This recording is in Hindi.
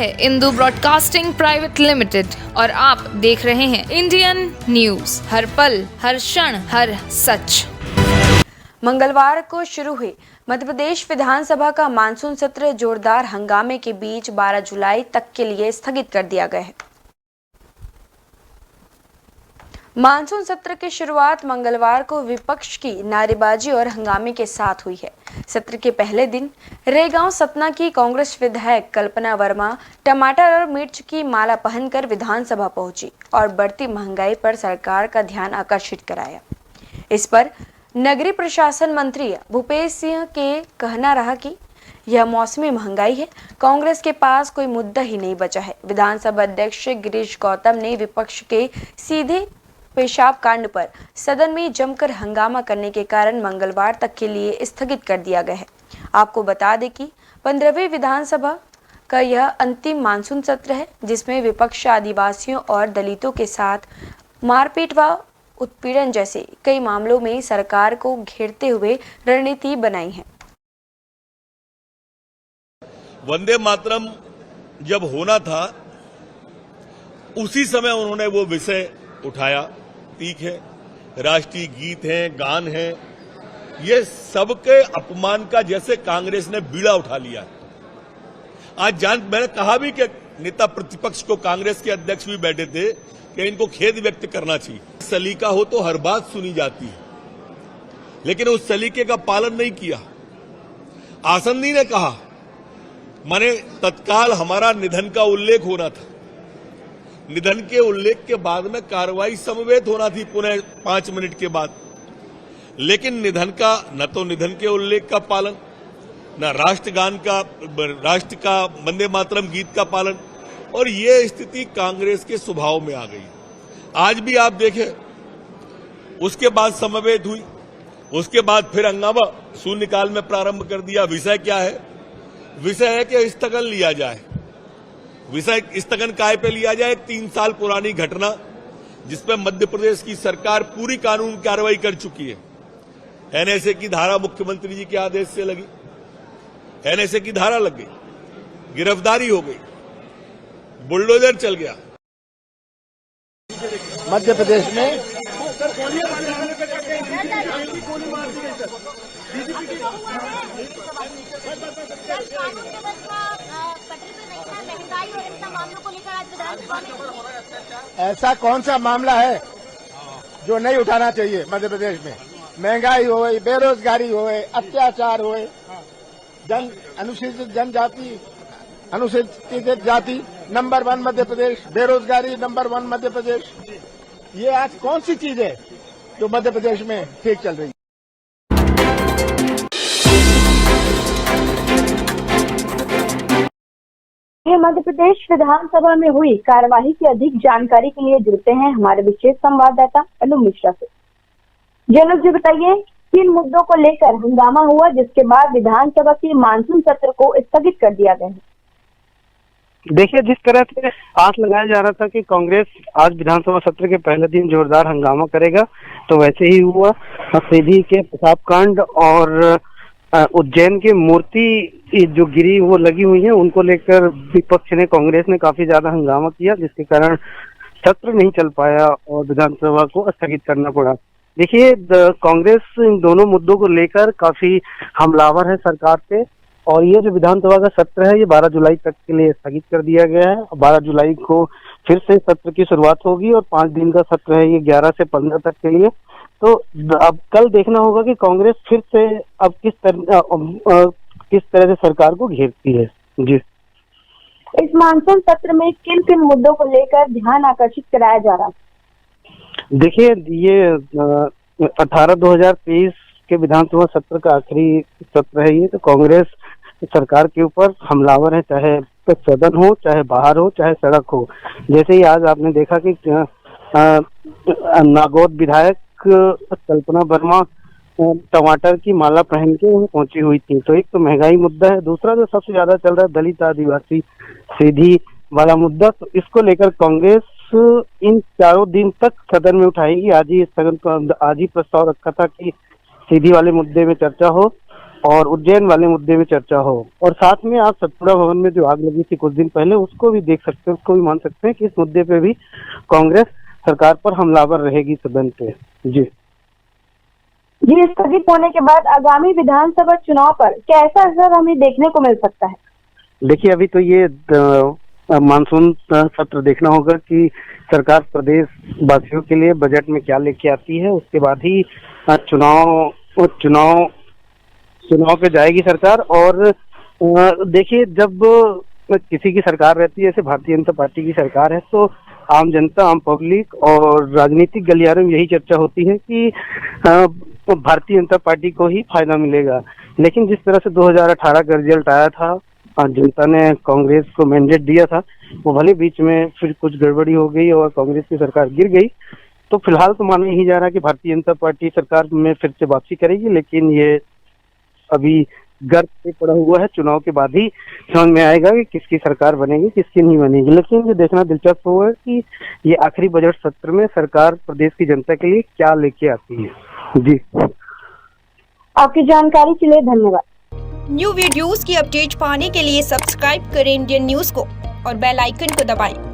है इंदू ब्रॉडकास्टिंग प्राइवेट लिमिटेड और आप देख रहे हैं इंडियन न्यूज, हर पल, हर क्षण, हर सच। मंगलवार को शुरू हुई मध्य प्रदेश विधानसभा का मानसून सत्र जोरदार हंगामे के बीच 12 जुलाई तक के लिए स्थगित कर दिया गया है। मानसून सत्र की शुरुआत मंगलवार को विपक्ष की नारेबाजी और हंगामे के साथ हुई है। सत्र के पहले दिन रेगांव सतना की कांग्रेस विधायक कल्पना वर्मा टमाटर और मिर्च की माला पहनकर विधानसभा पहुंची और बढ़ती महंगाई पर सरकार का ध्यान आकर्षित कराया। इस पर नगरीय प्रशासन मंत्री भूपेश सिंह के कहना रहा कि यह मौसमी महंगाई है, कांग्रेस के पास कोई मुद्दा ही नहीं बचा है। विधानसभा अध्यक्ष गिरीश गौतम ने विपक्ष के सीधे पेशाब कांड पर सदन में जमकर हंगामा करने के कारण मंगलवार तक के लिए स्थगित कर दिया गया है। आपको बता दें कि 15वीं विधानसभा का यह अंतिम मानसून सत्र है, जिसमें विपक्ष आदिवासियों और दलितों के साथ मारपीट व उत्पीड़न जैसे कई मामलों में सरकार को घेरते हुए रणनीति बनाई है। वंदे मातरम जब होना था उसी समय उन्होंने वो विषय उठाया। तीक है, राष्ट्रीय गीत है, गान है, ये सबके अपमान का जैसे कांग्रेस ने बीड़ा उठा लिया। आज मैंने कहा भी कि नेता प्रतिपक्ष को कांग्रेस के अध्यक्ष भी बैठे थे कि इनको खेद व्यक्त करना चाहिए। सलीका हो तो हर बात सुनी जाती है, लेकिन उस सलीके का पालन नहीं किया। आसंदी ने कहा माने तत्काल हमारा निधन का उल्लेख होना था, निधन के उल्लेख के बाद में कार्रवाई समवेत होना थी पुनः 5 मिनट के बाद, लेकिन न तो निधन के उल्लेख का पालन, न राष्ट्र का वंदे मातरम गीत का पालन, और ये स्थिति कांग्रेस के स्वभाव में आ गई। आज भी आप देखें, उसके बाद समवेत हुई, उसके बाद फिर हंगामा शून्यकाल में प्रारंभ कर दिया। विषय क्या है? विषय है कि स्थगन लिया जाए। विषय स्थगन काय पे लिया जाए? 3 साल पुरानी घटना जिसपे मध्य प्रदेश की सरकार पूरी कानून कार्रवाई कर चुकी है। एनएसए की धारा मुख्यमंत्री जी के आदेश से लगी, एनएसए की धारा लग गई, गिरफ्तारी हो गई, बुलडोजर चल गया। मध्य प्रदेश में ऐसा कौन सा मामला है जो नहीं उठाना चाहिए? मध्य प्रदेश में महंगाई हो, बेरोजगारी हो, अत्याचार हो, अनुसूचित जनजाति, अनुसूचित जाति नंबर 1 मध्य प्रदेश, बेरोजगारी नंबर 1 मध्य प्रदेश। ये आज कौन सी चीज है जो मध्य प्रदेश में ठीक चल रही है? ये मध्य प्रदेश विधानसभा में हुई कार्यवाही की अधिक जानकारी के लिए जुड़ते हैं हमारे विशेष संवाददाता अनु मिश्रा से। जनक जी बताइए, किन मुद्दों को लेकर हंगामा हुआ जिसके बाद विधानसभा के मानसून सत्र को स्थगित कर दिया गया है? देखिए, जिस तरह से आस लगाया जा रहा था कि कांग्रेस आज विधानसभा सत्र के पहले दिन जोरदार हंगामा करेगा, तो वैसे ही हुआ। सीधी के पेशाब कांड और उज्जैन की मूर्ति जो गिरी वो लगी हुई है, उनको लेकर विपक्ष ने, कांग्रेस ने काफी ज्यादा हंगामा किया, जिसके कारण सत्र नहीं चल पाया और विधानसभा को स्थगित करना पड़ा। देखिए, कांग्रेस इन दोनों मुद्दों को लेकर काफी हमलावर है सरकार पे, और ये जो विधानसभा का सत्र है ये 12 जुलाई तक के लिए स्थगित कर दिया गया है। 12 जुलाई को फिर से सत्र की शुरुआत होगी और 5 दिन का सत्र है ये, 11 से 15 तक के लिए। तो अब कल देखना होगा कि कांग्रेस फिर से अब किस तरह से सरकार को घेरती है। जी, इस मानसून सत्र में किन किन मुद्दों को लेकर ध्यान आकर्षित कराया जा रहा है? देखिए, ये 18-2023 के विधानसभा सत्र का आखिरी सत्र है ये, तो कांग्रेस सरकार के ऊपर हमलावर है, चाहे सदन हो, चाहे बाहर हो, चाहे सड़क हो। जैसे ही आज आपने देखा कि नागौद विधायक कल्पना वर्मा टमाटर की माला पहन के पहुंची हुई थी। तो एक तो महंगाई मुद्दा है, दूसरा जो सबसे ज्यादा चल रहा है दलित आदिवासी सीधी वाला मुद्दा। तो इसको लेकर कांग्रेस इन 4 दिन तक सदन में उठाएगी। आज ही प्रस्ताव रखा था कि सीधी वाले मुद्दे में चर्चा हो, और उज्जैन वाले मुद्दे में चर्चा हो। और साथ में आज सतपुड़ा भवन में जो आग लगी थी कुछ दिन पहले, उसको भी देख सकते हैं, उसको भी मान सकते हैं कि इस मुद्दे पे भी कांग्रेस सरकार पर हमलावर रहेगी सदन पे। जी स्थगित होने के बाद आगामी विधानसभा चुनाव पर कैसा असर हमें देखने को मिल सकता है? देखिए, अभी तो ये मानसून सत्र देखना होगा कि सरकार प्रदेश वासियों के लिए बजट में क्या लेके आती है, उसके बाद ही चुनाव पे जाएगी सरकार। और देखिए, जब किसी की सरकार रहती है, जैसे भारतीय जनता पार्टी की सरकार है, तो आम जनता, आम पब्लिक और राजनीतिक गलियारों में यही चर्चा होती है कि भारतीय जनता पार्टी को ही फायदा मिलेगा। लेकिन जिस तरह से 2018 का रिजल्ट आया था, जनता ने कांग्रेस को मैंडेट दिया था, वो भले बीच में फिर कुछ गड़बड़ी हो गई और कांग्रेस की सरकार गिर गई, तो फिलहाल तो माना ही जा रहा है कि भारतीय जनता पार्टी सरकार में फिर से वापसी करेगी। लेकिन ये अभी गर्त पे पड़ा हुआ है, चुनाव के बाद ही समझ में आएगा कि किसकी सरकार बनेगी, किसकी नहीं बनेगी। लेकिन ये देखना दिलचस्प होगा कि ये आखिरी बजट सत्र में सरकार प्रदेश की जनता के लिए क्या लेके आती है। जी, आपकी जानकारी के लिए धन्यवाद। न्यू वीडियोस की अपडेट पाने के लिए सब्सक्राइब करें इंडियन न्यूज को और बेल आइकन को दबाएं।